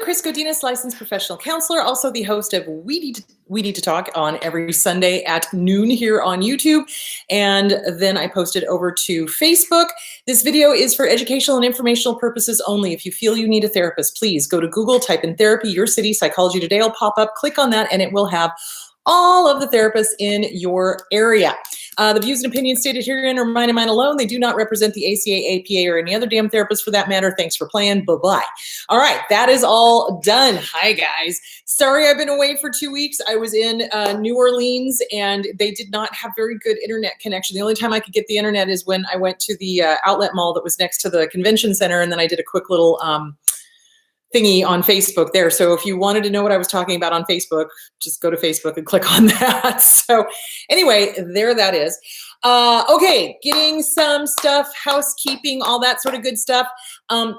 Chris Godinez, licensed professional counselor, also the host of We Need to Talk on every Sunday at noon here on YouTube. And then I post it over to Facebook. This video is for educational and informational purposes only. If you feel you need a therapist, please go to Google, type in therapy, your city, Psychology Today will pop up. Click on that and it will have all of the therapists in your area. The views and opinions stated herein are mine and mine alone. They do not represent the ACA, APA, or any other damn therapist for that matter. Thanks for playing. Bye-bye. All right, that is all done. Hi, guys. Sorry I've been away for 2 weeks. I was in New Orleans, and they did not have very good internet connection. The only time I could get the internet is when I went to the outlet mall that was next to the convention center, and then I did a quick little thingy on Facebook there. So if you wanted to know what I was talking about on Facebook, just go to Facebook and click on that. So anyway, there that is. Okay, getting some stuff, housekeeping, all that sort of good stuff.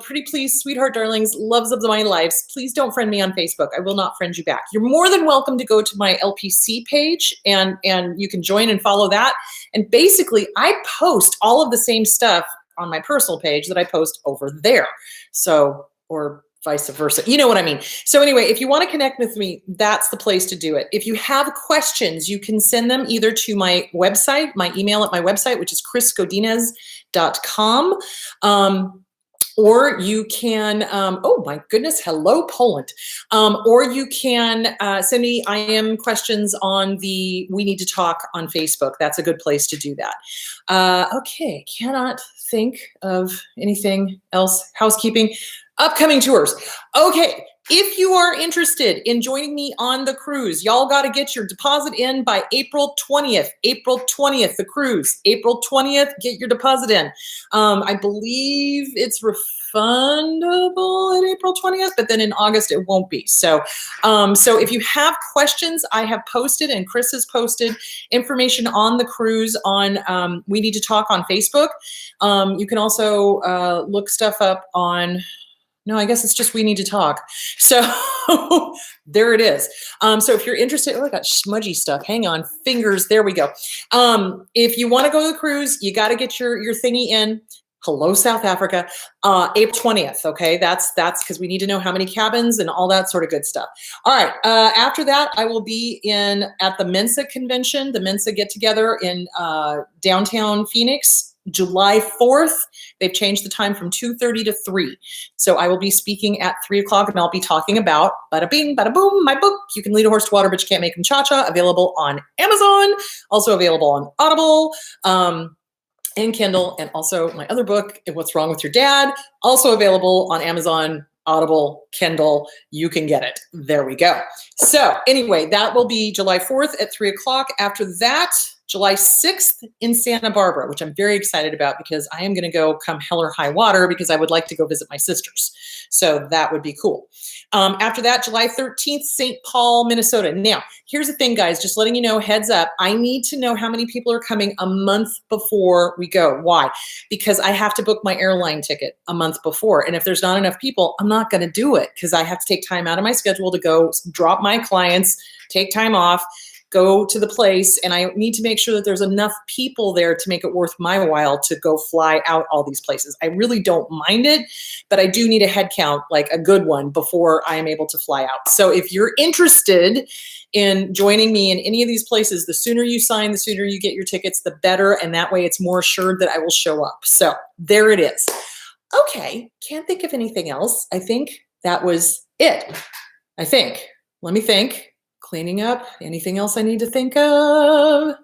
Pretty please, sweetheart darlings, loves of my lives, please don't friend me on Facebook. I will not friend you back. You're more than welcome to go to my LPC page and you can join and follow that. And basically, I post all of the same stuff on my personal page that I post over there. So, or vice versa. You know what I mean? So anyway, if you want to connect with me, that's the place to do it. If you have questions, you can send them either to my website, my email at my website, which is chrisgodinez.com. Or you can, oh my goodness, hello Poland. Or you can send me IM questions on the We Need to Talk on Facebook. That's a good place to do that. Okay, cannot think of anything else. Housekeeping. Upcoming tours. Okay, if you are interested in joining me on the cruise, y'all got to get your deposit in by April 20th. April 20th, the cruise. April 20th, get your deposit in. I believe it's refundable at April 20th, but then in August it won't be. So if you have questions, I have posted and Chris has posted information on the cruise on We Need to Talk on Facebook. You can also look stuff up on... No, I guess it's just We Need to Talk. So there it is. So if you're interested, oh, I got smudgy stuff. Hang on, fingers. There we go. If you want to go to the cruise, you got to get your thingy in. Hello, South Africa. April 20th. Okay, that's because we need to know how many cabins and all that sort of good stuff. All right. After that, I will be at the Mensa convention, the Mensa get together in downtown Phoenix. July 4th, they've changed the time from 2:30 to 3. So I will be speaking at 3 o'clock and I'll be talking about bada bing, bada boom, my book, You Can Lead a Horse to Water, but You Can't Make Him Cha-Cha, available on Amazon, also available on Audible, and Kindle, and also my other book, What's Wrong with Your Dad, also available on Amazon, Audible, Kindle. You can get it. There we go. So anyway, that will be July 4th at 3 o'clock. After that, July 6th in Santa Barbara, which I'm very excited about because I am going to go come hell or high water because I would like to go visit my sisters. So that would be cool. After that, July 13th, St. Paul, Minnesota. Now, here's the thing, guys, just letting you know, heads up, I need to know how many people are coming a month before we go. Why? Because I have to book my airline ticket a month before. And if there's not enough people, I'm not going to do it because I have to take time out of my schedule to go drop my clients, take time off, go to the place, and I need to make sure that there's enough people there to make it worth my while to go fly out all these places. I really don't mind it, but I do need a head count, like a good one, before I am able to fly out. So if you're interested in joining me in any of these places, the sooner you sign, the sooner you get your tickets, the better, and that way it's more assured that I will show up. So there it is. Okay, can't think of anything else. I think that was it. I think. Let me think. Cleaning up. Anything else I need to think of?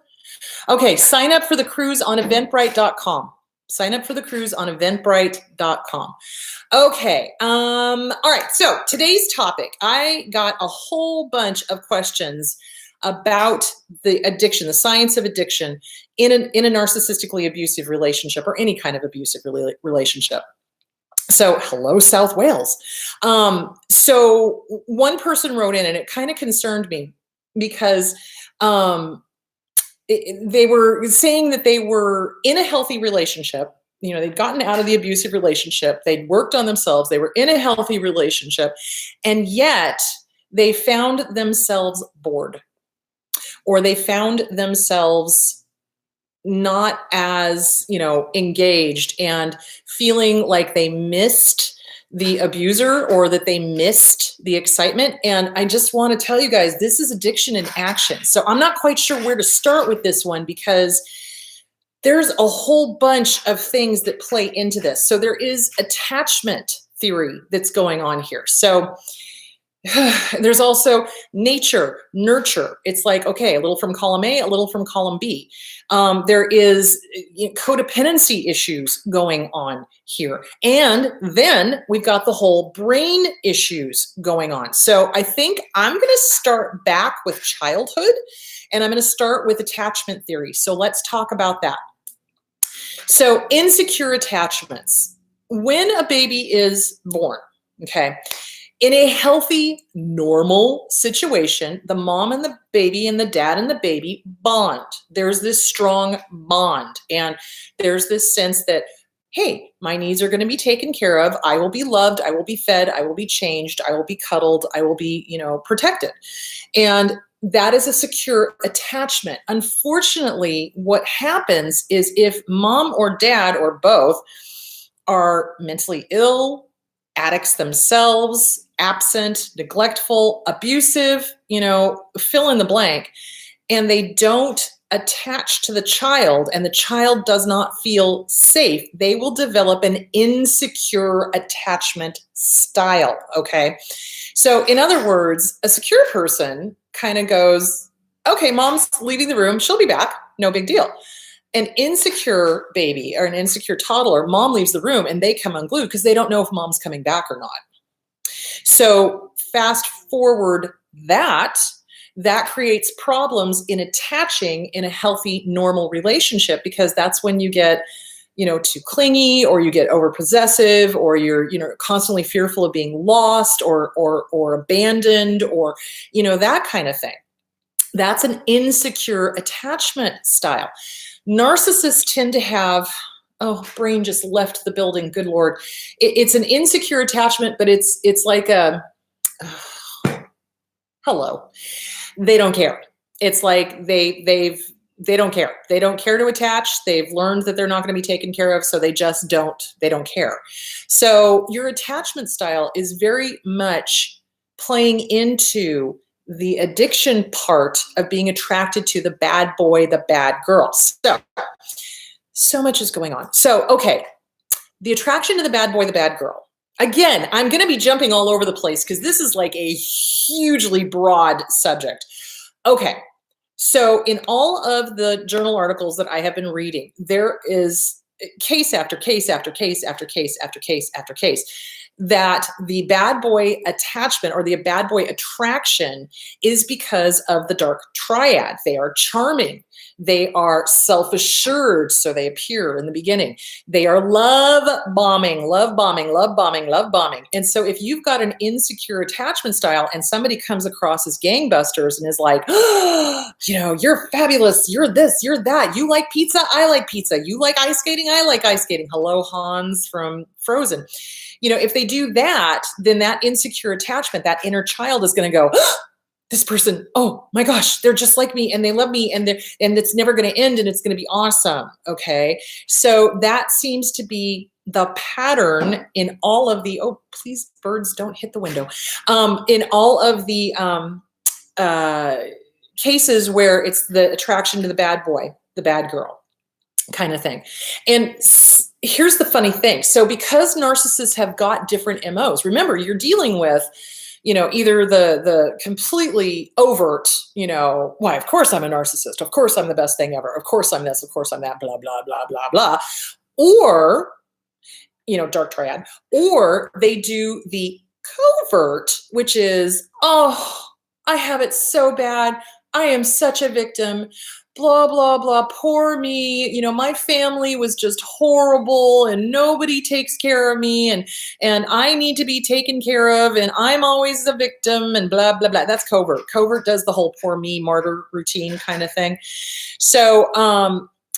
Okay, sign up for the cruise on eventbrite.com. Sign up for the cruise on eventbrite.com. Okay, all right, so today's topic, I got a whole bunch of questions about the addiction, the science of addiction in a narcissistically abusive relationship or any kind of abusive relationship. So hello, South Wales. So one person wrote in and it kind of concerned me because they were saying that they were in a healthy relationship. You know, they'd gotten out of the abusive relationship. They'd worked on themselves. They were in a healthy relationship. And yet they found themselves bored, or they found themselves not as, engaged and feeling like they missed the abuser or that they missed the excitement. And I just want to tell you guys, this is addiction in action. So I'm not quite sure where to start with this one because there's a whole bunch of things that play into this. So there is attachment theory that's going on here. So there's also nature, nurture. It's like, okay, a little from column A, a little from column B. There is codependency issues going on here. And then we've got the whole brain issues going on. So I think I'm going to start back with childhood and I'm going to start with attachment theory. So let's talk about that. So insecure attachments. When a baby is born, okay, in a healthy, normal situation, the mom and the baby and the dad and the baby bond. There's this strong bond. And there's this sense that, hey, my needs are going to be taken care of. I will be loved. I will be fed. I will be changed. I will be cuddled. I will be, protected. And that is a secure attachment. Unfortunately, what happens is if mom or dad or both are mentally ill, addicts themselves, absent, neglectful, abusive, fill in the blank, and they don't attach to the child and the child does not feel safe, they will develop an insecure attachment style, okay? So in other words, a secure person kind of goes, okay, mom's leaving the room, she'll be back, no big deal. An insecure baby or an insecure toddler, mom leaves the room and they come unglued because they don't know if mom's coming back or not. So fast forward that creates problems in attaching in a healthy, normal relationship because that's when you get, too clingy or you get overpossessive or you're, constantly fearful of being lost or abandoned or, that kind of thing. That's an insecure attachment style. Narcissists tend to have, brain just left the building, good Lord. It's an insecure attachment, but it's like hello. They don't care. It's like they don't care. They don't care to attach. They've learned that they're not going to be taken care of, so they don't care. So your attachment style is very much playing into the addiction part of being attracted to the bad boy, the bad girl. So much is going on. So, okay, the attraction to the bad boy, the bad girl. Again, I'm going to be jumping all over the place because this is like a hugely broad subject. Okay, so in all of the journal articles that I have been reading, there is case after case after case after case after case after case that the bad boy attachment or the bad boy attraction is because of the dark triad. They are charming. They are self-assured, so they appear in the beginning. They are love bombing, love bombing, love bombing, love bombing. And so if you've got an insecure attachment style and somebody comes across as gangbusters and is like, you're fabulous, you're this, you're that, you like pizza, I like pizza, you like ice skating, I like ice skating. Hello, Hans from Frozen. If they do that, then that insecure attachment, that inner child is going to go, this person, oh my gosh, they're just like me and they love me and it's never going to end and it's going to be awesome. Okay. So that seems to be the pattern in all of the, oh, please, birds, don't hit the window. In all of the cases where it's the attraction to the bad boy, the bad girl kind of thing. And here's the funny thing. So because narcissists have got different MOs, remember, you're dealing with, either the completely overt, why, of course I'm a narcissist. Of course I'm the best thing ever. Of course I'm this. Of course I'm that, blah, blah, blah, blah, blah. Or, dark triad. Or they do the covert, which is, oh, I have it so bad. I am such a victim. Blah, blah, blah, poor me. My family was just horrible and nobody takes care of me and I need to be taken care of and I'm always the victim and blah, blah, blah. That's covert. Covert does the whole poor me martyr routine kind of thing. So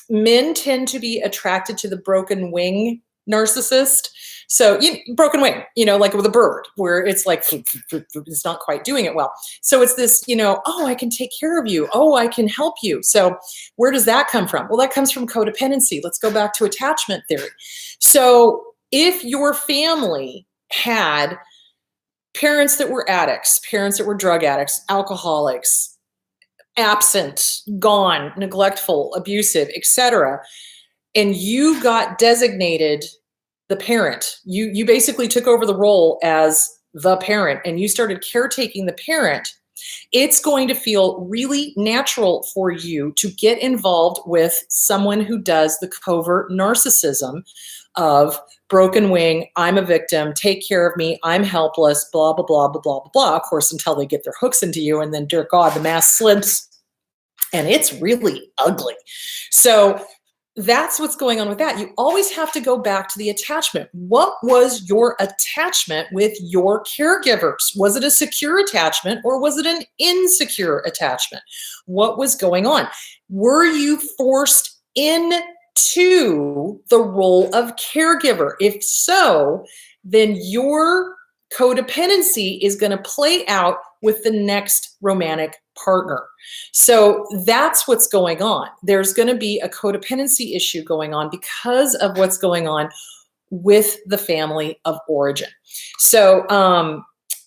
men tend to be attracted to the broken wing narcissist. So broken wing, like with a bird where it's like, it's not quite doing it well. So it's this, oh, I can take care of you. Oh, I can help you. So where does that come from? Well, that comes from codependency. Let's go back to attachment theory. So if your family had parents that were addicts, parents that were drug addicts, alcoholics, absent, gone, neglectful, abusive, etc., and you got designated the parent. You basically took over the role as the parent and you started caretaking the parent. It's going to feel really natural for you to get involved with someone who does the covert narcissism of broken wing, I'm a victim, take care of me, I'm helpless, blah, blah, blah, blah, blah, blah. Of course, until they get their hooks into you, and then, dear God, the mask slips and it's really ugly. So that's what's going on with that. You always have to go back to the attachment. What was your attachment with your caregivers? Was it a secure attachment or was it an insecure attachment? What was going on? Were you forced into the role of caregiver? If so, then your codependency is going to play out with the next romantic partner. So that's what's going on. There's going to be a codependency issue going on because of what's going on with the family of origin. So,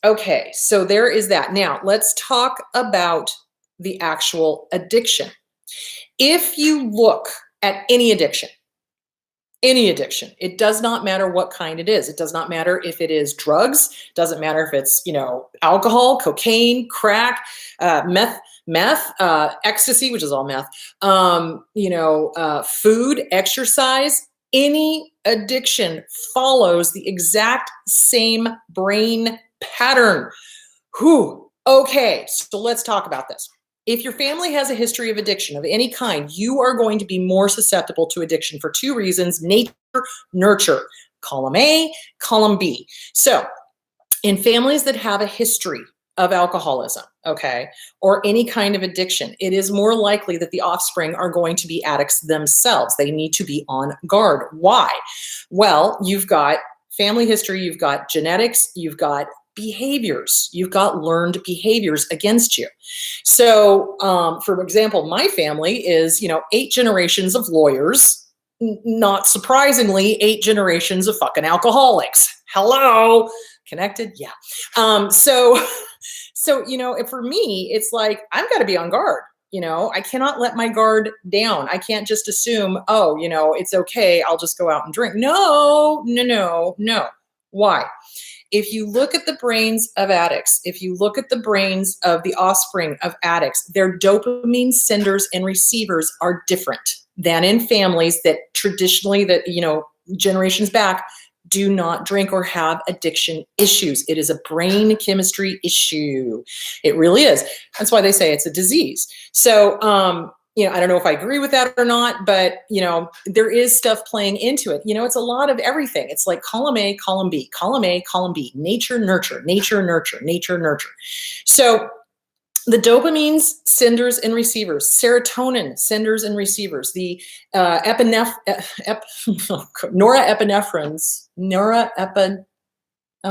okay, so there is that. Now, let's talk about the actual addiction. If you look at any addiction, it does not matter what kind it is. It does not matter if it is drugs. It doesn't matter if it's, alcohol, cocaine, crack, meth, ecstasy, which is all meth, food, exercise. Any addiction follows the exact same brain pattern. Okay, so let's talk about this. If your family has a history of addiction of any kind, you are going to be more susceptible to addiction for two reasons: nature, nurture. Column A, column B. So in families that have a history of alcoholism, okay, or any kind of addiction, it is more likely that the offspring are going to be addicts themselves. They need to be on guard. Why? Well, you've got family history, you've got genetics, you've got behaviors, you've got learned behaviors against you. So, for example, my family is, 8 generations of lawyers, not surprisingly, 8 generations of fucking alcoholics. Hello, connected? Yeah. So, for me, it's like, I've got to be on guard. I cannot let my guard down. I can't just assume, it's okay, I'll just go out and drink. No. Why? If you look at the brains of addicts, if you look at the brains of the offspring of addicts, their dopamine senders and receivers are different than in families that traditionally, generations back, do not drink or have addiction issues. It is a brain chemistry issue. It really is. That's why they say it's a disease. So, I don't know if I agree with that or not, but, there is stuff playing into it. It's a lot of everything. It's like column A, column B, column A, column B, nature, nurture, nature, nurture, nature, nurture. So the dopamines, senders and receivers, serotonin, senders and receivers, the oh,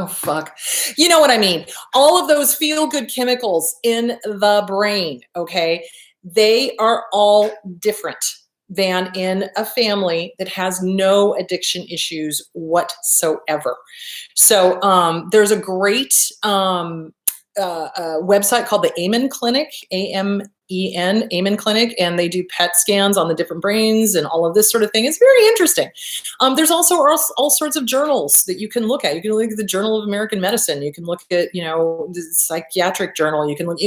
fuck. You know what I mean? All of those feel-good chemicals in the brain, okay? They are all different than in a family that has no addiction issues whatsoever. So there's a great website called the Amen Clinic, A-M-E-N, Amen Clinic, and they do PET scans on the different brains and all of this sort of thing. It's very interesting. There's also all sorts of journals that you can look at. You can look at the Journal of American Medicine. You can look at, the psychiatric journal. You can look,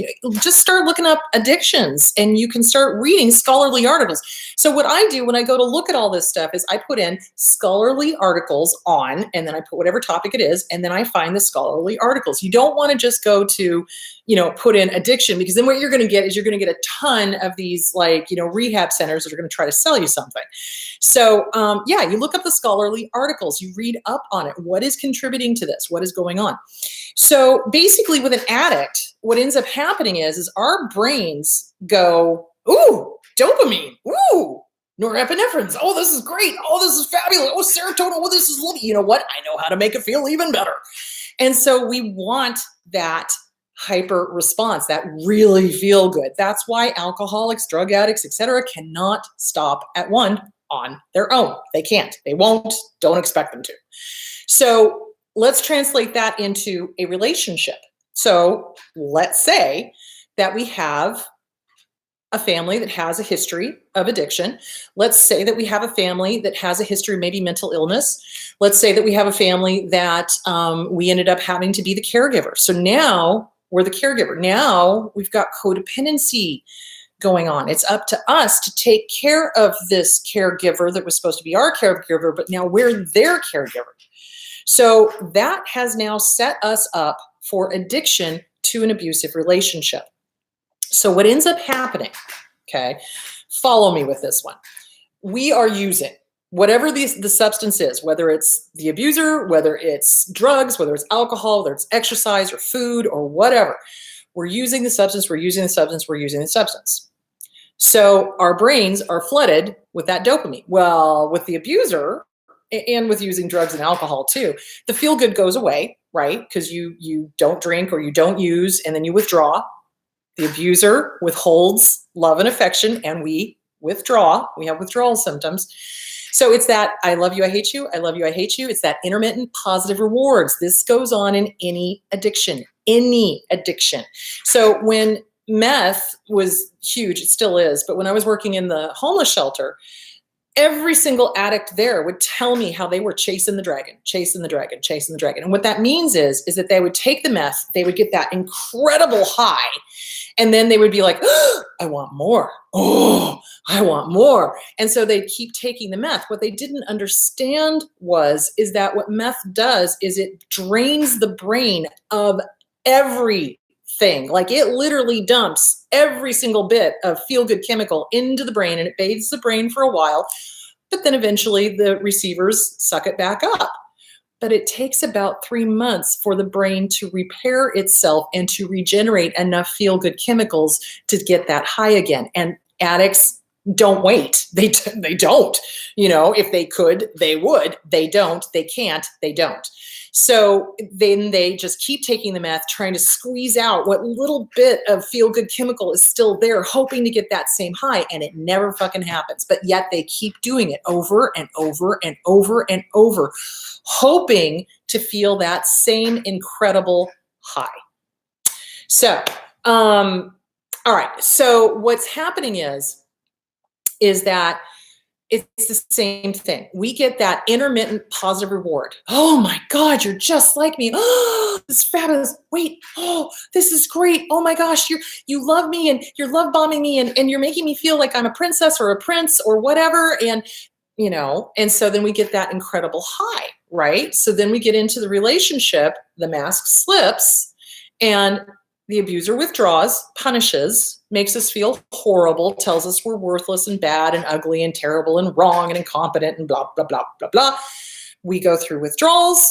just start looking up addictions and you can start reading scholarly articles. So what I do when I go to look at all this stuff is I put in scholarly articles on, and then I put whatever topic it is, and then I find the scholarly articles. You don't want to just go to, put in addiction, because then what you're going to get is you're going to get a ton of these rehab centers that are going to try to sell you something. So you look up the scholarly articles, you read up on it. What is contributing to this? What is going on? So basically with an addict, what ends up happening is our brains go, ooh, dopamine, ooh, norepinephrines. Oh, this is great. Oh, this is fabulous. Oh, serotonin. Oh, this is lovely. You know what? I know how to make it feel even better. And so we want that hyper response, that really feel good. That's why alcoholics, drug addicts, etc., cannot stop at one on their own. They can't. They won't. Don't expect them to. So let's translate that into a relationship. So let's say that we have a family that has a history of addiction. Let's say that we have a family that has a history of maybe mental illness. Let's say that we have a family that we ended up having to be the caregiver. So now we're the caregiver. Now we've got codependency going on. It's up to us to take care of this caregiver that was supposed to be our caregiver, but now we're their caregiver. So that has now set us up for addiction to an abusive relationship. So what ends up happening, okay, follow me with this one. We are using whatever the substance is, whether it's the abuser, whether it's drugs, whether it's alcohol, whether it's exercise or food or whatever. We're using the substance, we're using the substance, we're using the substance. So our brains are flooded with that dopamine. Well, with the abuser and with using drugs and alcohol too, the feel good goes away, right? Because you don't drink or you don't use and then you withdraw. The abuser withholds love and affection, and we withdraw. We have withdrawal symptoms. So it's that I love you, I hate you, I love you, I hate you. It's that intermittent positive rewards. This goes on in any addiction, any addiction. So when meth was huge, it still is, but when I was working in the homeless shelter, every single addict there would tell me how they were chasing the dragon, chasing the dragon, chasing the dragon. And what that means is that they would take the meth, they would get that incredible high, and then they would be like, oh, I want more. Oh, I want more. And so they'd keep taking the meth. What they didn't understand is that what meth does is it drains the brain of everything. Like it literally dumps every single bit of feel-good chemical into the brain, and it bathes the brain for a while, but then eventually the receivers suck it back up. But it takes about 3 months for the brain to repair itself and to regenerate enough feel-good chemicals to get that high again. And addicts don't wait. They don't. You know, if they could, they would. They don't. They can't. They don't. So then they just keep taking the meth, trying to squeeze out what little bit of feel-good chemical is still there, hoping to get that same high, and it never fucking happens. But yet they keep doing it over and over and over and over, hoping to feel that same incredible high. So, all right. So what's happening is that it's the same thing. We get that intermittent positive reward. Oh my God, you're just like me. Oh, this is fabulous. Wait, oh, this is great. Oh my gosh, you love me and you're love bombing me and you're making me feel like I'm a princess or a prince or whatever. And you know, and so then we get that incredible high, right? So then we get into the relationship, the mask slips, and the abuser withdraws, punishes, makes us feel horrible, tells us we're worthless and bad and ugly and terrible and wrong and incompetent and blah, blah, blah, blah, blah. We go through withdrawals.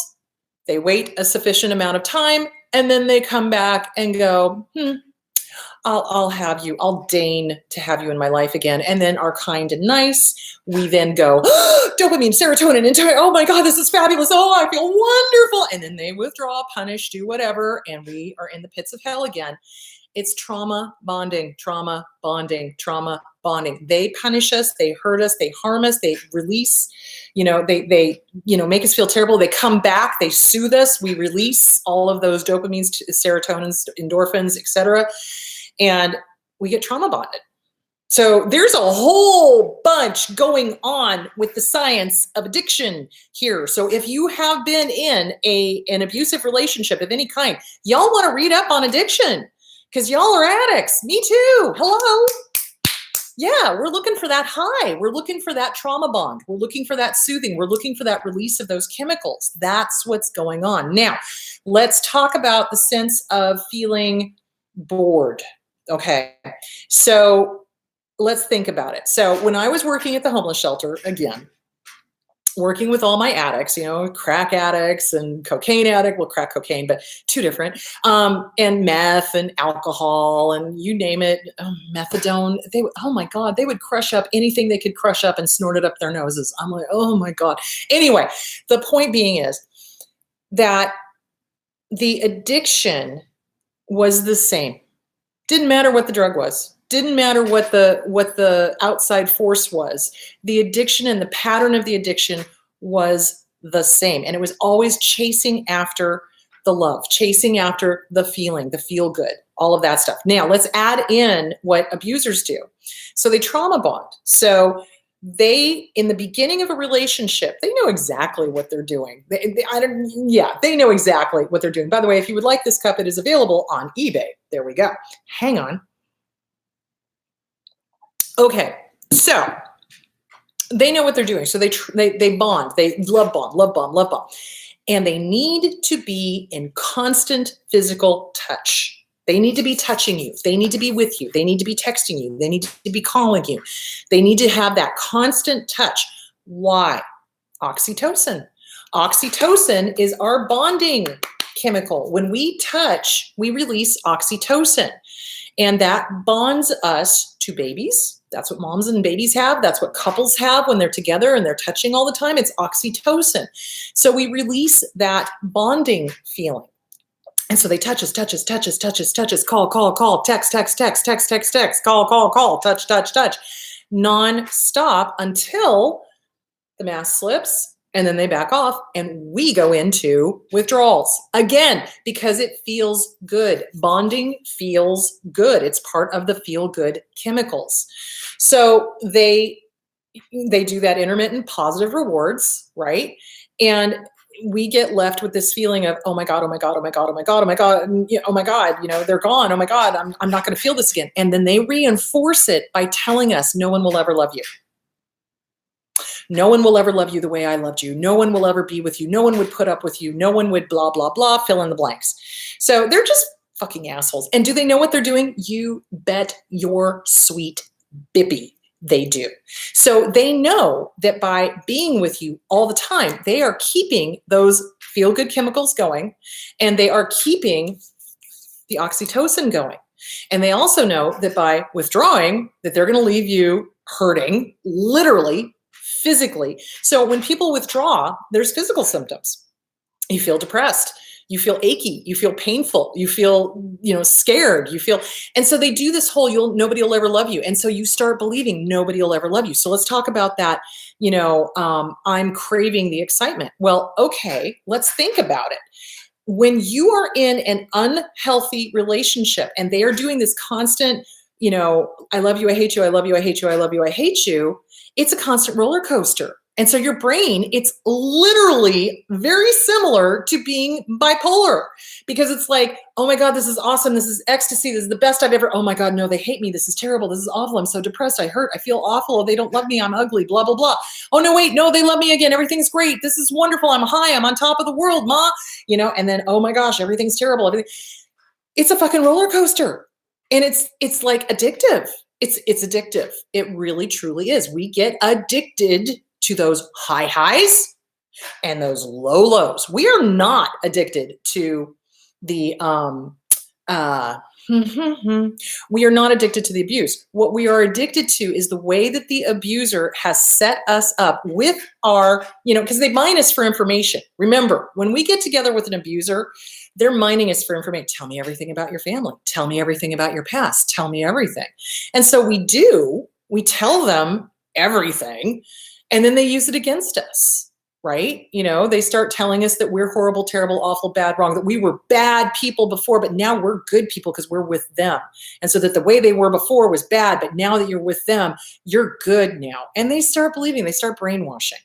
They wait a sufficient amount of time, and then they come back and go, I'll have you. I'll deign to have you in my life again. And then are kind and nice. We then go, dopamine, serotonin, oh my God, this is fabulous. Oh, I feel wonderful. And then they withdraw, punish, do whatever. And we are in the pits of hell again. It's trauma bonding, trauma bonding, trauma bonding. They punish us, they hurt us, they harm us, they release, they make us feel terrible. They come back, they soothe us. We release all of those dopamines, serotonins, endorphins, etc. And we get trauma bonded. So there's a whole bunch going on with the science of addiction here. So if you have been in an abusive relationship of any kind, y'all want to read up on addiction because y'all are addicts. Me too. Hello. Yeah, we're looking for that high. We're looking for that trauma bond. We're looking for that soothing. We're looking for that release of those chemicals. That's what's going on. Now, let's talk about the sense of feeling bored. Okay, so let's think about it. So when I was working at the homeless shelter, again, working with all my addicts, crack addicts and cocaine addict, well, crack cocaine, but two different, and meth and alcohol and you name it, methadone, oh my God, they would crush up anything they could crush up and snort it up their noses. I'm like, oh my God. Anyway, the point being is that the addiction was the same. Didn't matter what the drug was. Didn't matter what the outside force was. The addiction and the pattern of the addiction was the same. And it was always chasing after the love, chasing after the feeling, the feel good, all of that stuff. Now let's add in what abusers do. So they trauma bond. So they, in the beginning of a relationship, they know exactly what they're doing. They know exactly what they're doing. By the way, if you would like this cup, it is available on eBay. There we go. Hang on. Okay, so they know what they're doing. So they bond. They love bond, love bond, love bond. And they need to be in constant physical touch. They need to be touching you. They need to be with you. They need to be texting you. They need to be calling you. They need to have that constant touch. Why? Oxytocin. Oxytocin is our bonding chemical. When we touch, we release oxytocin. And that bonds us to babies. That's what moms and babies have. That's what couples have when they're together and they're touching all the time. It's oxytocin. So we release that bonding feeling. And so they touch us, call, text, call, touch, non-stop until the mask slips, and then they back off and we go into withdrawals again, because it feels good. Bonding feels good. It's part of the feel good chemicals. So they do that intermittent positive rewards, right? And we get left with this feeling of, oh my God, oh my God, oh my God, oh my God, oh my God, oh my God, they're gone. Oh my God, I'm not going to feel this again. And then they reinforce it by telling us no one will ever love you. No one will ever love you the way I loved you. No one will ever be with you. No one would put up with you. No one would blah, blah, blah, fill in the blanks. So they're just fucking assholes. And do they know what they're doing? You bet your sweet bippy they do. So they know that by being with you all the time, they are keeping those feel-good chemicals going, and they are keeping the oxytocin going. And they also know that by withdrawing, that they're going to leave you hurting, literally, physically. So when people withdraw, there's physical symptoms. You feel depressed. You feel achy, you feel painful, you feel, scared, and so they do this whole, nobody will ever love you. And so you start believing nobody will ever love you. So let's talk about that. I'm craving the excitement. Well, okay, let's think about it. When you are in an unhealthy relationship and they are doing this constant, I love you, I hate you, I love you, I hate you, I love you, I hate you, it's a constant roller coaster. And so your brain, it's literally very similar to being bipolar, because it's like, oh my God, this is awesome. This is ecstasy. This is the best I've ever. Oh my God, no, they hate me. This is terrible. This is awful. I'm so depressed. I hurt. I feel awful. They don't love me. I'm ugly, blah, blah, blah. Oh no, wait, no, they love me again. Everything's great. This is wonderful. I'm high. I'm on top of the world, ma, and then, oh my gosh, everything's terrible. It's a fucking roller coaster. And it's like addictive. It's addictive. It really, truly is. We get addicted to those high highs and those low lows. We are not addicted to the we are not addicted to the abuse. What we are addicted to is the way that the abuser has set us up with our, because they mine us for information. Remember, when we get together with an abuser, they're mining us for information. Tell me everything about your family. Tell me everything about your past. Tell me everything. And so we tell them everything. And then they use it against us, right? They start telling us that we're horrible, terrible, awful, bad, wrong, that we were bad people before, but now we're good people because we're with them. And so that the way they were before was bad, but now that you're with them, you're good now. And they start believing, they start brainwashing.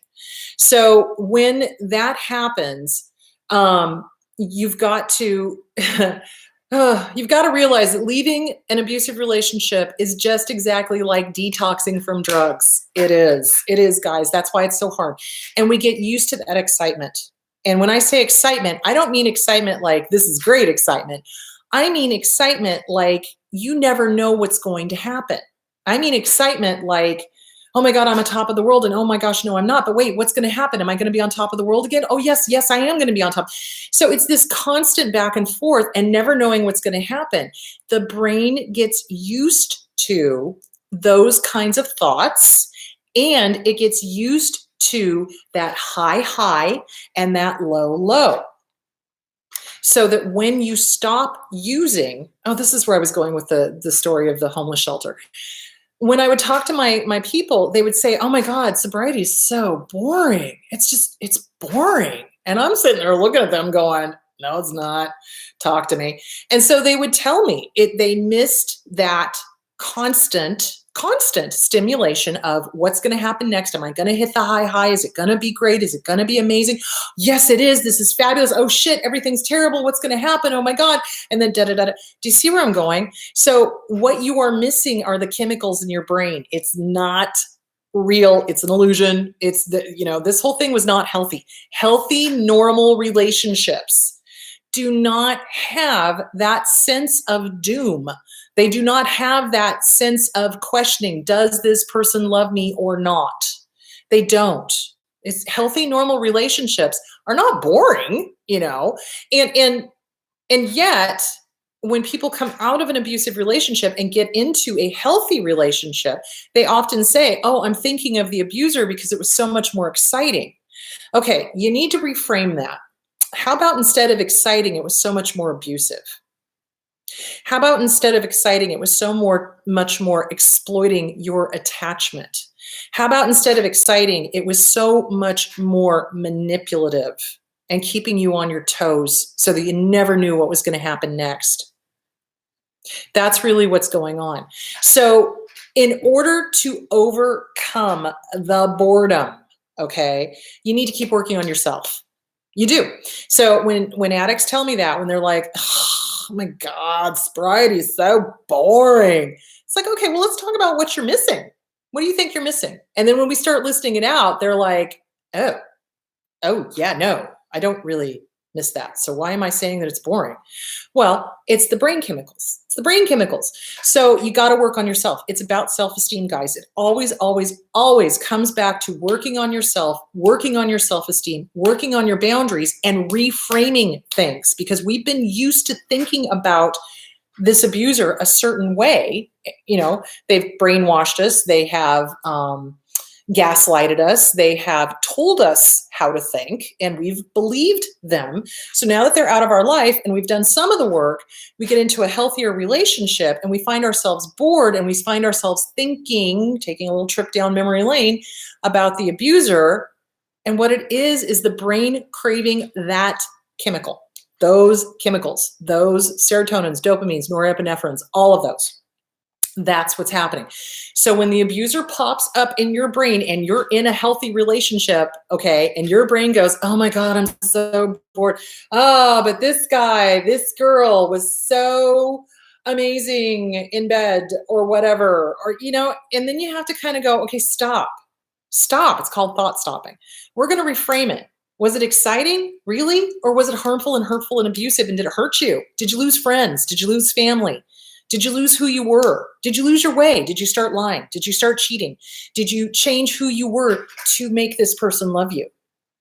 So when that happens, you've got to realize that leaving an abusive relationship is just exactly like detoxing from drugs. It is, guys. That's why it's so hard. And we get used to that excitement. And when I say excitement, I don't mean excitement like this is great excitement. I mean excitement like you never know what's going to happen. I mean excitement like, oh my God, I'm on top of the world. And oh my gosh, no, I'm not. But wait, what's going to happen? Am I going to be on top of the world again? Oh yes, I am going to be on top. So it's this constant back and forth and never knowing what's going to happen. The brain gets used to those kinds of thoughts, and it gets used to that high and that low. So that when you stop using, this is where I was going with the story of the homeless shelter. when I would talk to my people, they would say, "Oh my God, sobriety is so boring. It's boring." And I'm sitting there looking at them going, "No, it's not. Talk to me." And so they would tell me they missed that constant stimulation of what's going to happen next. Am I going to hit the high? Is it going to be great? Is it going to be amazing? Yes, it is. This is fabulous. Oh shit, everything's terrible. What's going to happen? Oh my God. And then da da da. Do you see where I'm going? So what you are missing are the chemicals in your brain. It's not real. It's an illusion. This whole thing was not healthy. Healthy, normal relationships do not have that sense of doom. They do not have that sense of questioning. Does this person love me or not? They don't. It's healthy, normal relationships are not boring, and yet when people come out of an abusive relationship and get into a healthy relationship, they often say, "Oh, I'm thinking of the abuser because it was so much more exciting." Okay, you need to reframe that. How about instead of exciting, it was so much more abusive? How about instead of exciting, it was much more exploiting your attachment? How about instead of exciting, it was so much more manipulative and keeping you on your toes so that you never knew what was going to happen next? That's really what's going on. So in order to overcome the boredom, okay, you need to keep working on yourself. You do. So when addicts tell me that, when they're like, "Oh my God, sobriety is so boring," it's like, okay, well, let's talk about what you're missing. What do you think you're missing? And then when we start listing it out, they're like, oh yeah, no, I don't really miss that. So why am I saying that it's boring? Well, it's the brain chemicals. It's the brain chemicals. So you got to work on yourself. It's about self-esteem, guys. It always, always, always comes back to working on yourself, working on your self-esteem, working on your boundaries, and reframing things, because we've been used to thinking about this abuser a certain way. They've brainwashed us. They have gaslighted us. They have told us how to think, and we've believed them. So now that they're out of our life and we've done some of the work, we get into a healthier relationship and we find ourselves bored and we find ourselves thinking, taking a little trip down memory lane about the abuser. And what it is the brain craving that chemical, those chemicals, those serotonins, dopamines, norepinephrines, all of those. That's what's happening. So when the abuser pops up in your brain and you're in a healthy relationship, okay, and your brain goes, "Oh my God, I'm so bored. Oh, but this guy, this girl was so amazing in bed," or whatever, or, and then you have to kind of go, okay, stop. It's called thought stopping. We're going to reframe it. Was it exciting, really? Or was it harmful and hurtful and abusive? And did it hurt you? Did you lose friends? Did you lose family? Did you lose who you were? Did you lose your way? Did you start lying? Did you start cheating? Did you change who you were to make this person love you?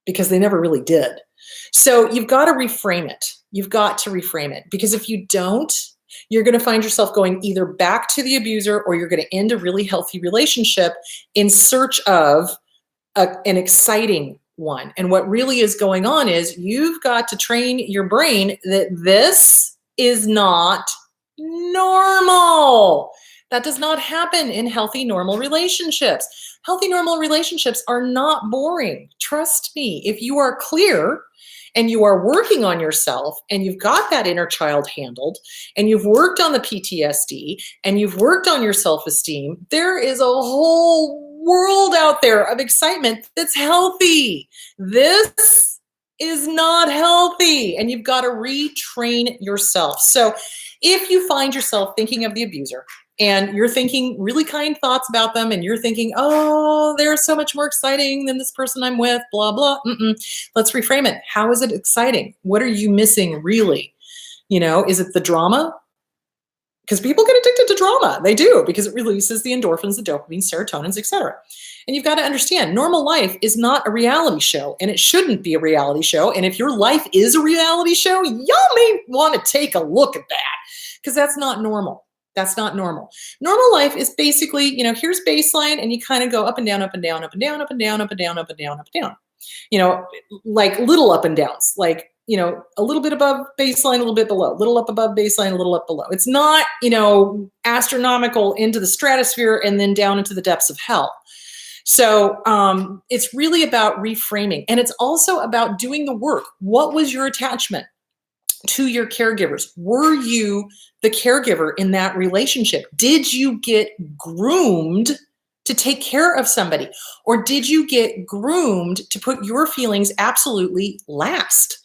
Because they never really did. So you've got to reframe it. You've got to reframe it, because if you don't, you're going to find yourself going either back to the abuser, or you're going to end a really healthy relationship in search of an exciting one. And what really is going on is you've got to train your brain that this is not normal. That does not happen in healthy, normal relationships. Healthy, normal relationships are not boring. Trust me. If you are clear and you are working on yourself and you've got that inner child handled and you've worked on the PTSD and you've worked on your self-esteem, there is a whole world out there of excitement that's healthy. This is not healthy, and you've got to retrain yourself. So if you find yourself thinking of the abuser and you're thinking really kind thoughts about them and you're thinking, "Oh, they're so much more exciting than this person I'm with, blah, blah." Let's reframe it. How is it exciting? What are you missing really? Is it the drama? Because people get addicted to drama. They do, because it releases the endorphins, the dopamine, serotonins, etc. And you've got to understand, normal life is not a reality show, and it shouldn't be a reality show. And if your life is a reality show, y'all may want to take a look at that, because that's not normal. That's not normal. Normal life is basically, here's baseline, and you kind of go up and down, up and down, up and down, up and down, up and down, up and down, up and down. Like little up and downs, like a little bit above baseline, a little bit below, a little up above baseline, a little up below. It's not, astronomical into the stratosphere and then down into the depths of hell. So it's really about reframing. And it's also about doing the work. What was your attachment to your caregivers? Were you the caregiver in that relationship? Did you get groomed to take care of somebody? Or did you get groomed to put your feelings absolutely last?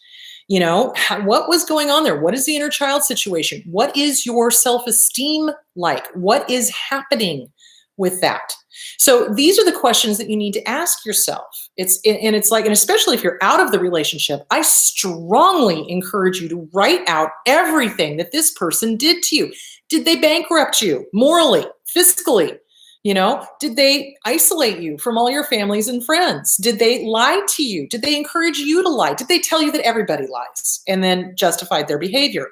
What was going on there? What is the inner child situation? What is your self-esteem like? What is happening with that? So these are the questions that you need to ask yourself. And especially if you're out of the relationship, I strongly encourage you to write out everything that this person did to you. Did they bankrupt you morally, fiscally? Did they isolate you from all your families and friends? Did they lie to you? Did they encourage you to lie? Did they tell you that everybody lies and then justified their behavior?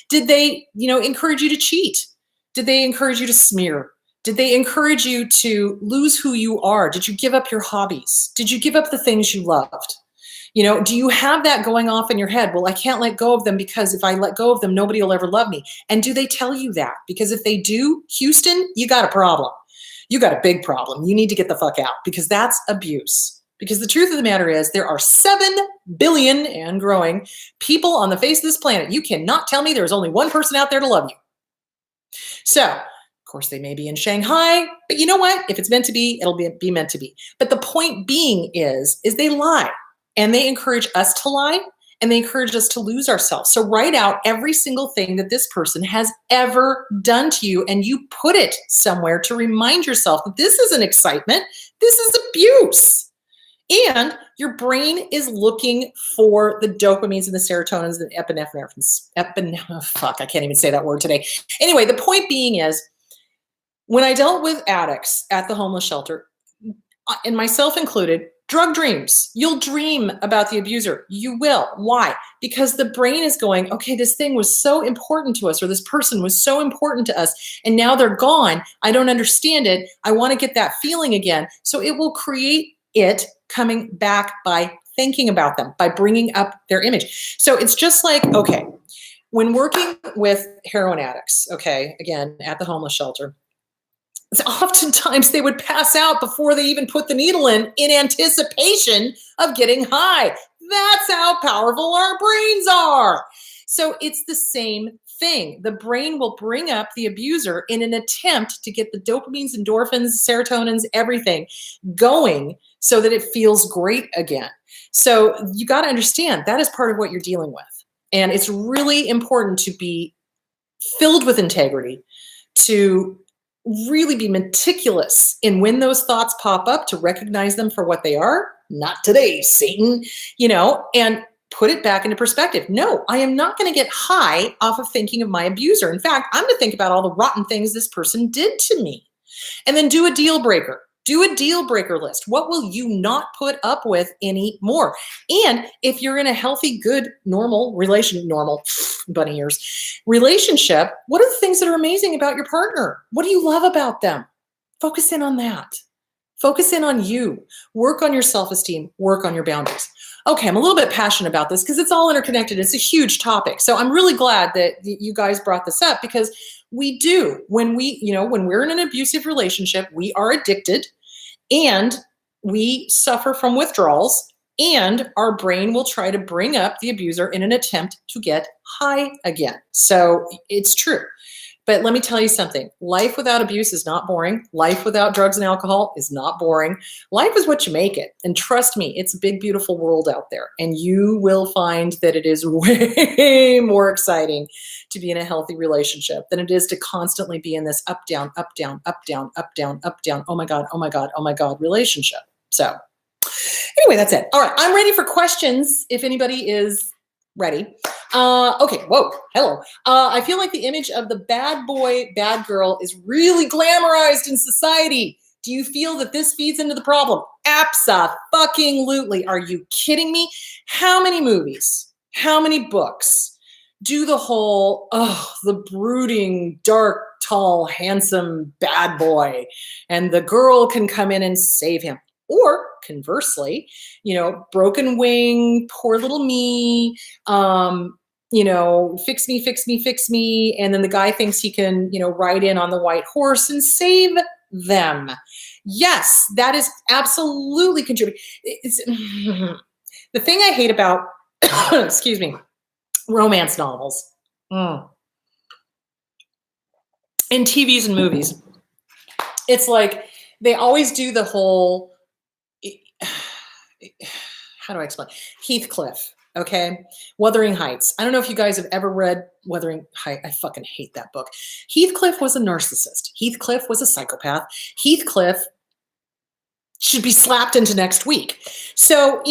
Did they, encourage you to cheat? Did they encourage you to smear? Did they encourage you to lose who you are? Did you give up your hobbies? Did you give up the things you loved? Do you have that going off in your head? Well, I can't let go of them because if I let go of them, nobody will ever love me. And do they tell you that? Because if they do, Houston, you got a problem. You got a big problem. You need to get the fuck out because that's abuse. Because the truth of the matter is there are 7 billion and growing people on the face of this planet. You cannot tell me there's only one person out there to love you. So, of course, they may be in Shanghai, but you know what? If it's meant to be, it'll be meant to be. But the point being is they lie and they encourage us to lie and they encourage us to lose ourselves. So write out every single thing that this person has ever done to you and you put it somewhere to remind yourself that this isn't excitement, this is abuse. And your brain is looking for the dopamines and the serotonins and epinephrines. I can't even say that word today. Anyway, the point being is when I dealt with addicts at the homeless shelter, and myself included, drug dreams. You'll dream about the abuser. You will. Why? Because the brain is going, okay, this thing was so important to us, or this person was so important to us, and now they're gone. I don't understand it. I want to get that feeling again. So it will create it coming back by thinking about them, by bringing up their image. So it's just like, okay, when working with heroin addicts, okay, again, at the homeless shelter, oftentimes they would pass out before they even put the needle in anticipation of getting high. That's how powerful our brains are. So it's the same thing. The brain will bring up the abuser in an attempt to get the dopamines, endorphins, serotonins, everything going so that it feels great again. So you got to understand that is part of what you're dealing with. And it's really important to be filled with integrity, to really be meticulous in when those thoughts pop up, to recognize them for what they are. Not today, Satan, and put it back into perspective. No, I am not going to get high off of thinking of my abuser. In fact, I'm going to think about all the rotten things this person did to me. And then do a deal breaker. Do a deal breaker list. What will you not put up with anymore? And if you're in a healthy, good, normal bunny ears relationship, what are the things that are amazing about your partner? What do you love about them? Focus in on that. Focus in on you. Work on your self-esteem. Work on your boundaries. Okay, I'm a little bit passionate about this because it's all interconnected. It's a huge topic. So I'm really glad that you guys brought this up because we do. When we're in an abusive relationship, we are addicted and we suffer from withdrawals, and our brain will try to bring up the abuser in an attempt to get high again. So it's true. But let me tell you something. Life without abuse is not boring. Life without drugs and alcohol is not boring. Life is what you make it. And trust me, it's a big, beautiful world out there. And you will find that it is way more exciting to be in a healthy relationship than it is to constantly be in this up, down, up, down, up, down, up, down, up, down. Oh my God, oh my God, oh my God relationship. So anyway, that's it. All right, I'm ready for questions if anybody is ready. Okay, whoa, hello. I feel like the image of the bad boy, bad girl is really glamorized in society. Do you feel that this feeds into the problem? Abso-fucking-lutely. Are you kidding me? How many movies, how many books do the whole, the brooding, dark, tall, handsome bad boy, and the girl can come in and save him? Or conversely, broken wing, poor little me, fix me, fix me, fix me. And then the guy thinks he can, ride in on the white horse and save them. Yes, that is absolutely contributing. It's the thing I hate about, excuse me, romance novels in TVs and movies. It's like they always do the whole, how do I explain? Heathcliff, okay? Wuthering Heights. I don't know if you guys have ever read Wuthering Heights. I fucking hate that book. Heathcliff was a narcissist. Heathcliff was a psychopath. Heathcliff should be slapped into next week. So,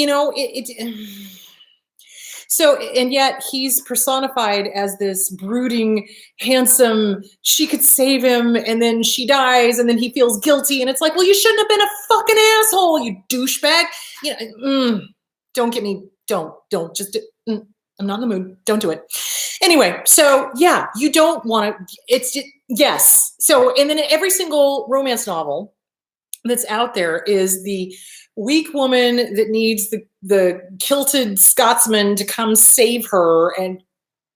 so, and yet he's personified as this brooding, handsome, she could save him, and then she dies, and then he feels guilty, and it's like, well, you shouldn't have been a fucking asshole, you douchebag. Don't get me, don't, just, I'm not in the mood, don't do it. Anyway, so yeah, you don't want to, yes. So, and then every single romance novel that's out there is the weak woman that needs the kilted Scotsman to come save her. And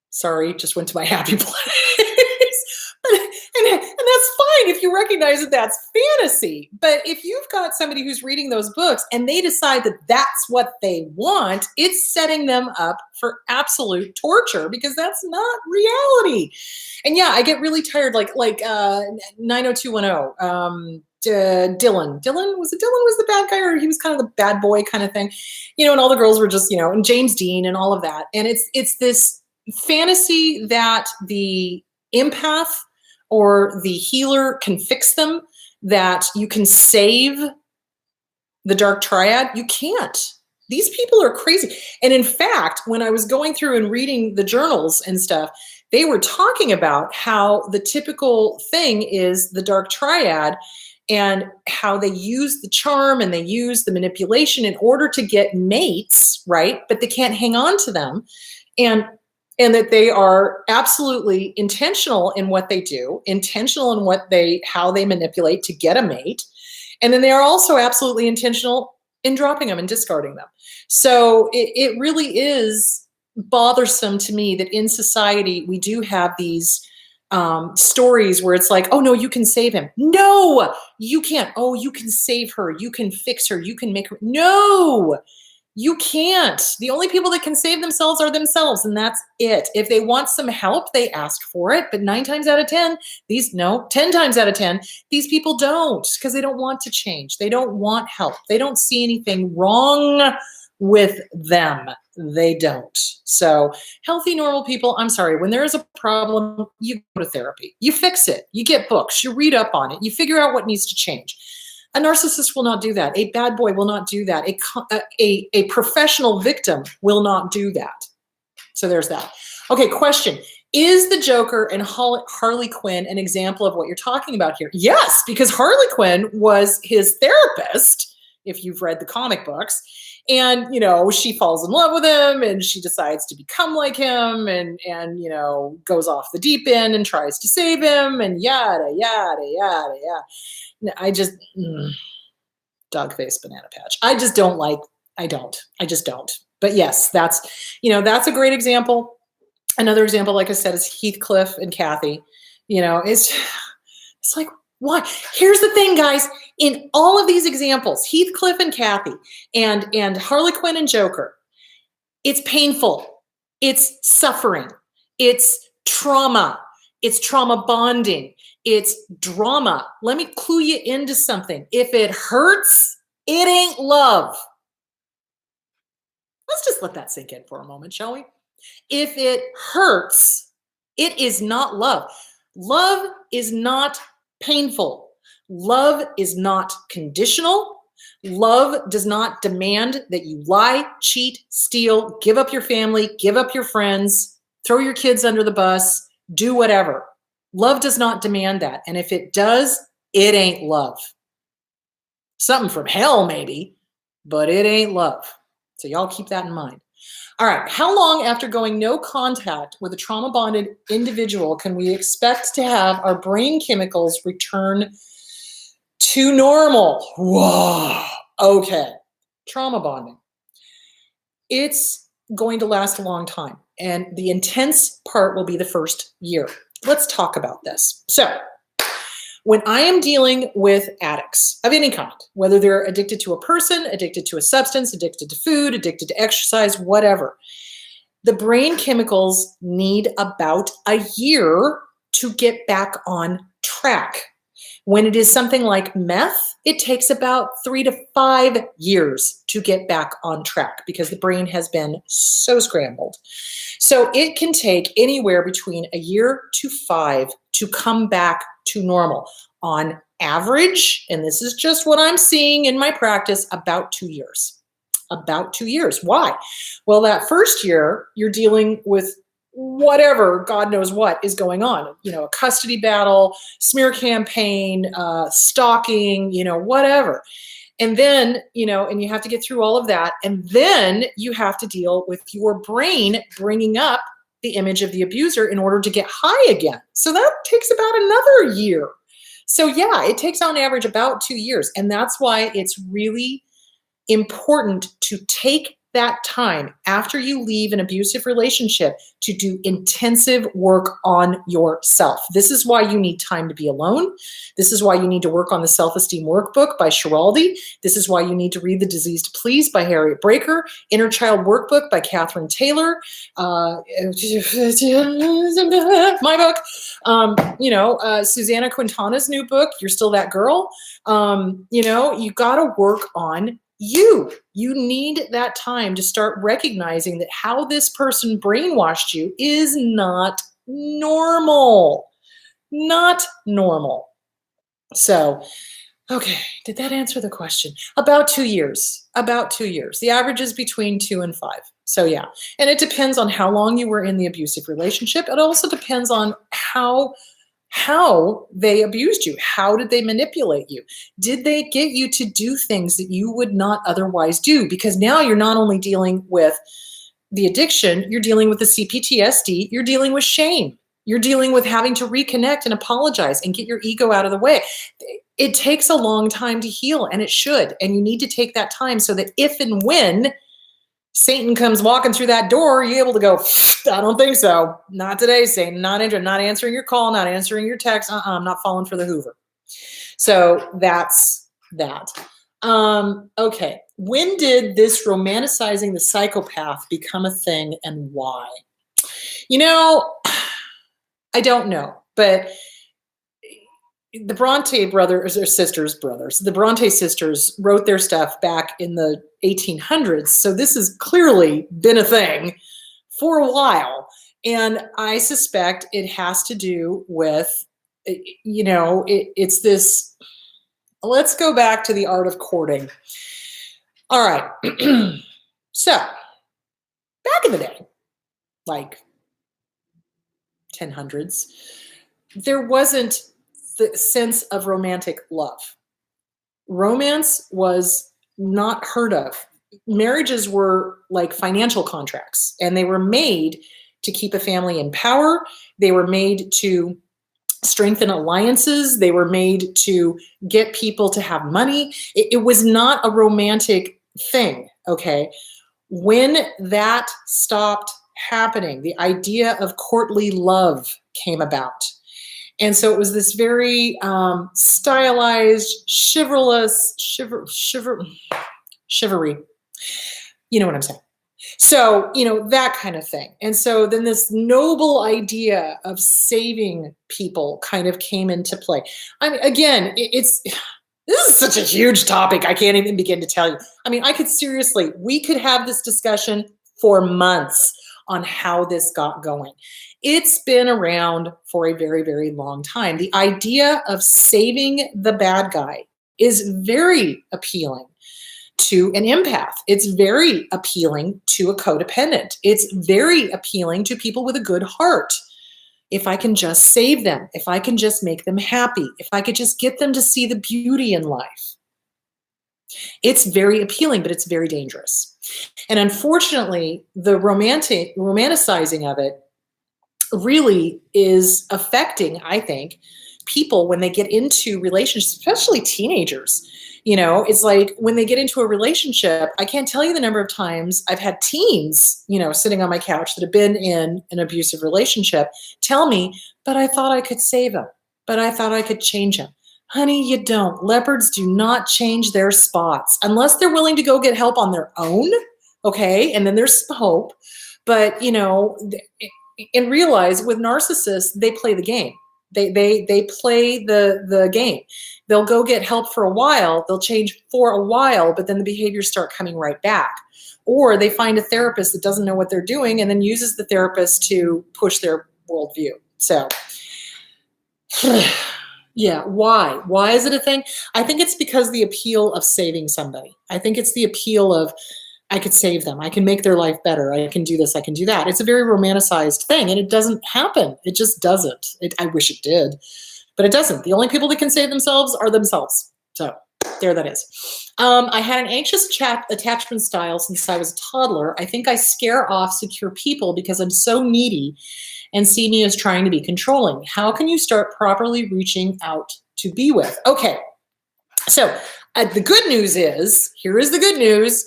sorry, just went to my happy place. and that's fine if you recognize that that's fantasy. But if you've got somebody who's reading those books and they decide that that's what they want, it's setting them up for absolute torture, because that's not reality. And yeah, I get really tired, like 90210. Dylan was the bad guy, or he was kind of the bad boy kind of thing, and all the girls were just, and James Dean and all of that. And it's this fantasy that the empath or the healer can fix them, that you can save the dark triad. You can't. These people are crazy. And in fact, when I was going through and reading the journals and stuff, they were talking about how the typical thing is the dark triad, and how they use the charm and they use the manipulation in order to get mates, right? But they can't hang on to them. And that they are absolutely intentional in what they do, intentional in how they manipulate to get a mate. And then they are also absolutely intentional in dropping them and discarding them. So it really is bothersome to me that in society we do have these stories where it's like, oh no, you can save him. No, you can't. Oh, you can save her. You can fix her. You can make her. No, you can't. The only people that can save themselves are themselves, and that's it. If they want some help, they ask for it. But 10 times out of 10, these people don't, because they don't want to change. They don't want help. They don't see anything wrong with them. They don't. So healthy, normal people, I'm sorry, when there is a problem, you go to therapy. You fix it. You get books. You read up on it. You figure out what needs to change. A narcissist will not do that. A bad boy will not do that. A professional victim will not do that. So there's that. Okay, question. Is the Joker and Harley Quinn an example of what you're talking about here? Yes, because Harley Quinn was his therapist, if you've read the comic books. And, she falls in love with him, and she decides to become like him, and goes off the deep end and tries to save him, and yada, yada, yada, yada. I just, dog-faced banana patch. I just don't. But yes, that's a great example. Another example, like I said, is Heathcliff and Kathy. It's like, why? Here's the thing, guys. In all of these examples, Heathcliff and Kathy and Harley Quinn and Joker, it's painful. It's suffering. It's trauma. It's trauma bonding. It's drama. Let me clue you into something. If it hurts, it ain't love. Let's just let that sink in for a moment, shall we? If it hurts, it is not love. Love is not painful. Love is not conditional. Love does not demand that you lie, cheat, steal, give up your family, give up your friends, throw your kids under the bus, do whatever. Love does not demand that. And if it does, it ain't love. Something from hell, maybe, but it ain't love. So y'all keep that in mind. All right. How long after going no contact with a trauma bonded individual can we expect to have our brain chemicals return to normal? Whoa. Okay. trauma bonding. It's going to last a long time. And the intense part will be the first year. Let's talk about this. So, when I am dealing with addicts of any kind, whether they're addicted to a person, addicted to a substance, addicted to food, addicted to exercise, whatever, the brain chemicals need about a year to get back on track. When it is something like meth, it takes about 3 to 5 years to get back on track because the brain has been so scrambled. So it can take anywhere between a year to 5 to come back to normal. On average, and this is just what I'm seeing in my practice, about 2 years. About 2 years. Why? Well, that first year, you're dealing with whatever, God knows what is going on, a custody battle, smear campaign, stalking, whatever. And then, and you have to get through all of that. And then you have to deal with your brain bringing up the image of the abuser in order to get high again. So that takes about another year. So yeah, it takes on average about 2 years. And that's why it's really important to take that time after you leave an abusive relationship to do intensive work on yourself. This is why you need time to be alone. This is why you need to work on the Self-Esteem Workbook by Schiraldi. This is why you need to read The Disease to Please by Harriet Breaker, Inner Child Workbook by Catherine Taylor, my book, Susanna Quintana's new book, You're Still That Girl. You got to work on you. You need that time to start recognizing that how this person brainwashed you is not normal. Not normal. So, okay, did that answer the question? About 2 years. About 2 years. The average is between 2 and 5. So yeah, and it depends on how long you were in the abusive relationship. It also depends on how they abused you. How did they manipulate you? Did they get you to do things that you would not otherwise do? Because now you're not only dealing with the addiction, you're dealing with the CPTSD, you're dealing with shame. You're dealing with having to reconnect and apologize and get your ego out of the way. It takes a long time to heal, and it should. And you need to take that time so that if and when Satan comes walking through that door, you're able to go, I don't think so. Not today, Satan. Not answering your call, not answering your text. I'm not falling for the Hoover. So that's that. Okay. When did this romanticizing the psychopath become a thing, and why? I don't know, but the Bronte brothers, or sisters, the Bronte sisters wrote their stuff back in the 1800s. So this has clearly been a thing for a while. And I suspect it has to do with, it's this, let's go back to the art of courting. All right. So back in the day, like 1000s, there wasn't the sense of romantic love. Romance was not heard of. Marriages were like financial contracts, and they were made to keep a family in power. They were made to strengthen alliances. They were made to get people to have money. It was not a romantic thing, okay? When that stopped happening, the idea of courtly love came about. And so it was this very stylized, chivalrous, chivalry. You know what I'm saying? So, that kind of thing. And so then this noble idea of saving people kind of came into play. I mean, again, this is such a huge topic. I can't even begin to tell you. I mean, we could have this discussion for months on how this got going. It's been around for a very, very long time. The idea of saving the bad guy is very appealing to an empath. It's very appealing to a codependent. It's very appealing to people with a good heart. If I can just save them, if I can just make them happy, if I could just get them to see the beauty in life. It's very appealing, but it's very dangerous. And unfortunately, the romanticizing of it really is affecting, I think, people when they get into relationships, especially teenagers. It's like when they get into a relationship, I can't tell you the number of times I've had teens, sitting on my couch that have been in an abusive relationship tell me, but I thought I could save him, but I thought I could change him. Honey, you don't. Leopards do not change their spots unless they're willing to go get help on their own. Okay. And then there's hope. But, and realize with narcissists, they play the game. They play the game. They'll go get help for a while. They'll change for a while, but then the behaviors start coming right back. Or they find a therapist that doesn't know what they're doing and then uses the therapist to push their worldview. So, yeah, why? Why is it a thing? I think it's because the appeal of saving somebody. I think it's the appeal of, I could save them. I can make their life better. I can do this. I can do that. It's a very romanticized thing, and it doesn't happen. It just doesn't. I wish it did, but it doesn't. The only people that can save themselves are themselves. So there that is. I had an anxious attachment style since I was a toddler. I think I scare off secure people because I'm so needy and see me as trying to be controlling. How can you start properly reaching out to be with? Okay. So the good news is, here is the good news.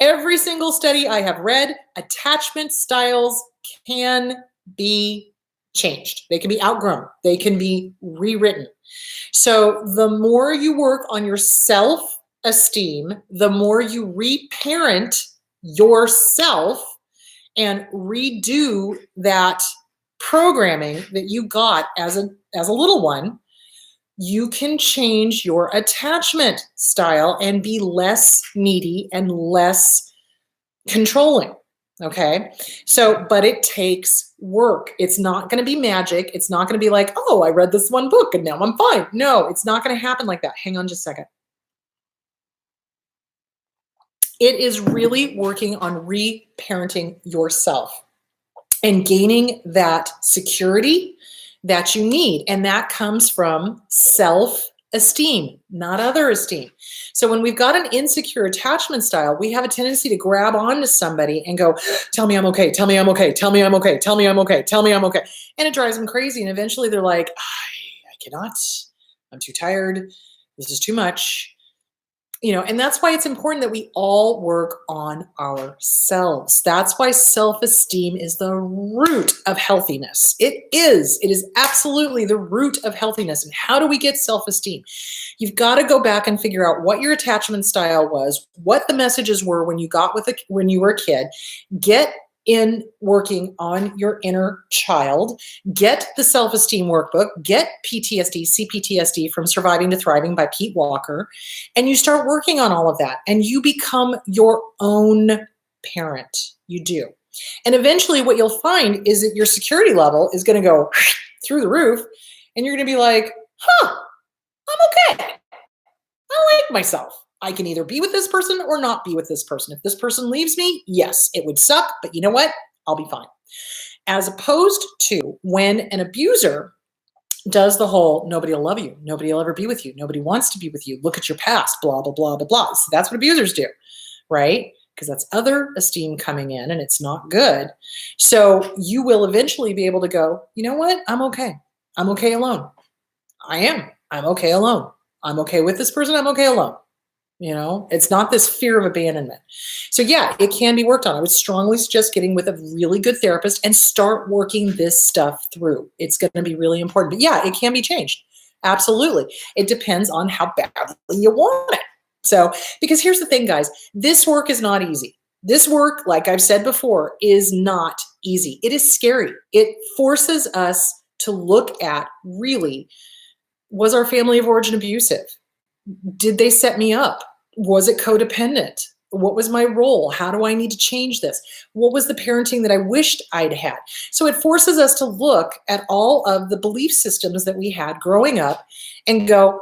Every single study I have read, attachment styles can be changed. They can be outgrown. They can be rewritten. So the more you work on your self-esteem, the more you reparent yourself and redo that programming that you got as a little one, you can change your attachment style and be less needy and less controlling. Okay. So, but it takes work. It's not going to be magic. It's not going to be like, oh, I read this one book and now I'm fine. No, it's not going to happen like that. Hang on just a second. It is really working on reparenting yourself and gaining that security that you need. And that comes from self-esteem, not other esteem. So when we've got an insecure attachment style, we have a tendency to grab onto somebody and go, tell me I'm okay, tell me I'm okay, tell me I'm okay, tell me I'm okay, tell me I'm okay. And it drives them crazy. And eventually they're like, I cannot, I'm too tired. This is too much. And that's why it's important that we all work on ourselves. That's why self-esteem is the root of healthiness. It is absolutely the root of healthiness. And how do we get self-esteem? You've got to go back and figure out what your attachment style was, what the messages were when you were a kid. Get in working on your inner child, get the self-esteem workbook, get PTSD, CPTSD from Surviving to Thriving by Pete Walker, and you start working on all of that and you become your own parent. You do. And eventually what you'll find is that your security level is going to go through the roof and you're going to be like, I'm okay. I like myself. I can either be with this person or not be with this person. If this person leaves me, yes, it would suck, but you know what? I'll be fine. As opposed to when an abuser does the whole, nobody will love you, nobody will ever be with you, nobody wants to be with you, look at your past, blah, blah, blah, blah, blah. So that's what abusers do, right? Because that's other esteem coming in and it's not good. So you will eventually be able to go, you know what? I'm okay. I'm okay alone. I am. I'm okay alone. I'm okay with this person. I'm okay alone. It's not this fear of abandonment. So yeah, it can be worked on. I would strongly suggest getting with a really good therapist and start working this stuff through. It's going to be really important. But yeah, it can be changed. Absolutely. It depends on how badly you want it. So, because here's the thing, guys, this work is not easy. This work, like I've said before, is not easy. It is scary. It forces us to look at, really, was our family of origin abusive? Did they set me up? Was it codependent? What was my role? How do I need to change this? What was the parenting that I wished I'd had? So it forces us to look at all of the belief systems that we had growing up and go,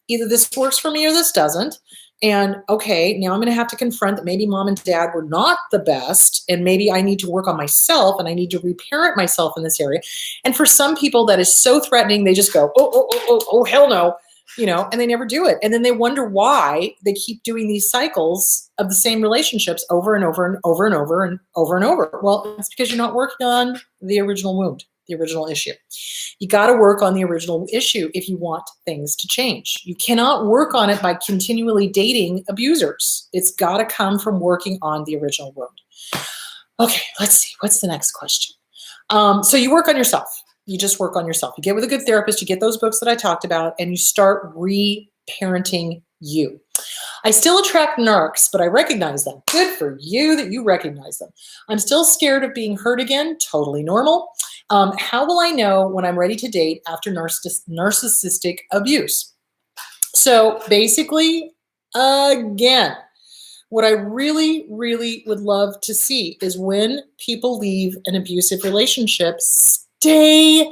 either this works for me or this doesn't. And okay, now I'm going to have to confront that maybe mom and dad were not the best, and maybe I need to work on myself and I need to reparent myself in this area. And for some people that is so threatening, they just go, oh, hell no. And they never do it. And then they wonder why they keep doing these cycles of the same relationships over and over and over and over and over and over. Well, it's because you're not working on the original wound. the original issue. You got to work on the original issue if you want things to change. You cannot work on it by continually dating abusers. It's got to come from working on the original wound. Okay, let's see. What's the next question? So you work on yourself. You just work on yourself. You get with a good therapist, you get those books that I talked about, and you start re-parenting you. I still attract narcs, but I recognize them. Good for you that you recognize them. I'm still scared of being hurt again. Totally normal. How will I know when I'm ready to date after narcissistic abuse? So basically, again, what I really, really would love to see is when people leave an abusive relationship, stay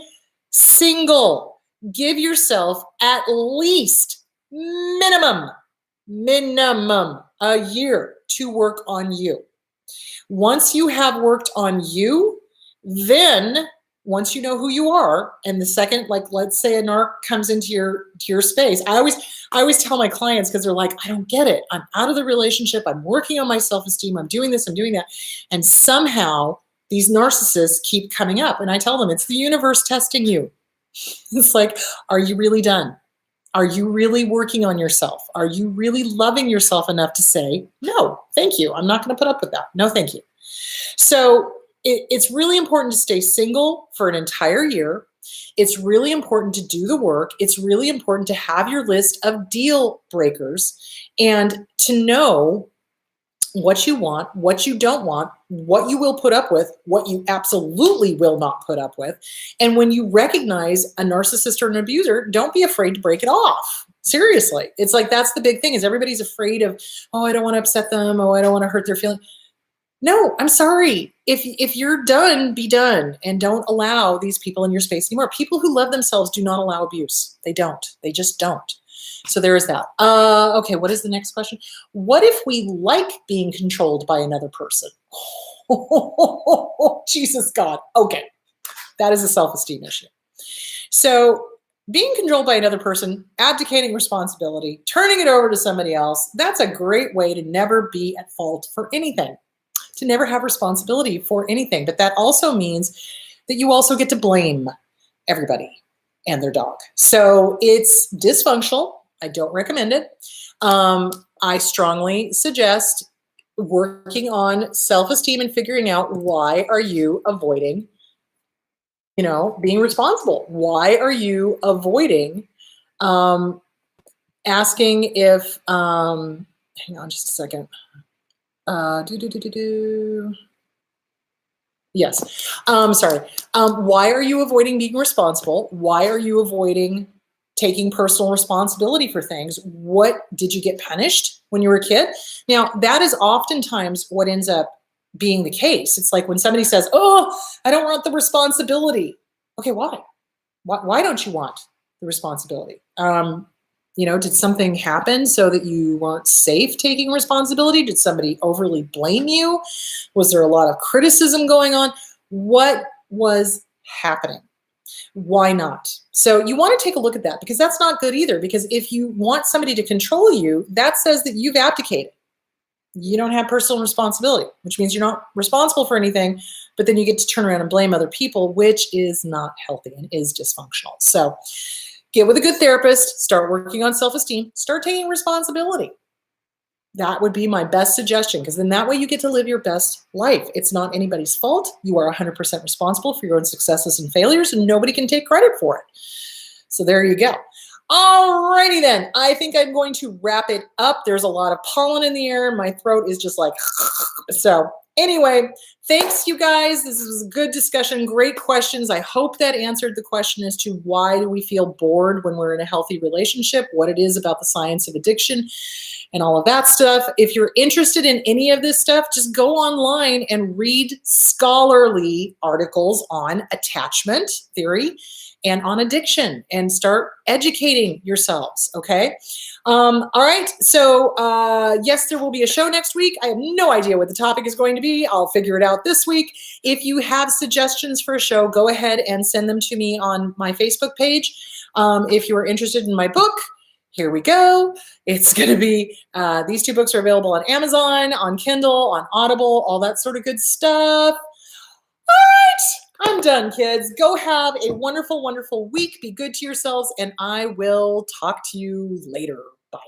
single. Give yourself at least minimum a year to work on you. Once you have worked on you, then once you know who you are, and the second, like let's say a narc comes into your space, I always tell my clients, because they're like, I don't get it. I'm out of the relationship. I'm working on my self-esteem. I'm doing this. I'm doing that. And somehow these narcissists keep coming up. And I tell them, it's the universe testing you. It's like, are you really done? Are you really working on yourself? Are you really loving yourself enough to say, no, thank you. I'm not going to put up with that. No, thank you. So it's really important to stay single for an entire year. It's really important to do the work. It's really important to have your list of deal breakers and to know what you want, what you don't want, what you will put up with, what you absolutely will not put up with. And when you recognize a narcissist or an abuser, don't be afraid to break it off. Seriously. It's like, that's the big thing, is everybody's afraid of, oh, I don't want to upset them. Oh, I don't want to hurt their feelings. No, I'm sorry. If you're done, be done, and don't allow these people in your space anymore. People who love themselves do not allow abuse. They don't. They just don't. So there is that. Okay, what is the next question? What if we like being controlled by another person? Jesus God. Okay, that is a self-esteem issue. So being controlled by another person, abdicating responsibility, turning it over to somebody else, that's a great way to never be at fault for anything, to never have responsibility for anything. But that also means that you also get to blame everybody and their dog. So it's dysfunctional. I don't recommend it. I strongly suggest working on self-esteem and figuring out, why are you avoiding, being responsible? Why are you avoiding asking if, hang on just a second. Yes. Sorry. Why are you avoiding being responsible? Why are you avoiding taking personal responsibility for things? What did you get punished when you were a kid? Now, that is oftentimes what ends up being the case. It's like when somebody says, oh, I don't want the responsibility. Okay, why? Why don't you want the responsibility? Did something happen so that you weren't safe taking responsibility? Did somebody overly blame you? Was there a lot of criticism going on? What was happening? Why not? So you want to take a look at that, because that's not good either. Because if you want somebody to control you, that says that you've abdicated. You don't have personal responsibility, which means you're not responsible for anything, but then you get to turn around and blame other people, which is not healthy and is dysfunctional. So get with a good therapist, start working on self-esteem, start taking responsibility. That would be my best suggestion, because then that way you get to live your best life. It's not anybody's fault. You are 100% responsible for your own successes and failures, and nobody can take credit for it. So there you go. Alrighty then. I think I'm going to wrap it up. There's a lot of pollen in the air. My throat is just like, so anyway, thanks you guys. This was a good discussion. Great questions. I hope that answered the question as to why do we feel bored when we're in a healthy relationship, what it is about the science of addiction, and all of that stuff. If you're interested in any of this stuff, just go online and read scholarly articles on attachment theory and on addiction and start educating yourselves, okay? All right, so yes, there will be a show next week. I have no idea what the topic is going to be. I'll figure it out this week. If you have suggestions for a show, go ahead and send them to me on my Facebook page. If you are interested in my book, here we go. It's going to be, these two books are available on Amazon, on Kindle, on Audible, all that sort of good stuff. All right, I'm done, kids. Go have a wonderful, wonderful week. Be good to yourselves, and I will talk to you later. Bye.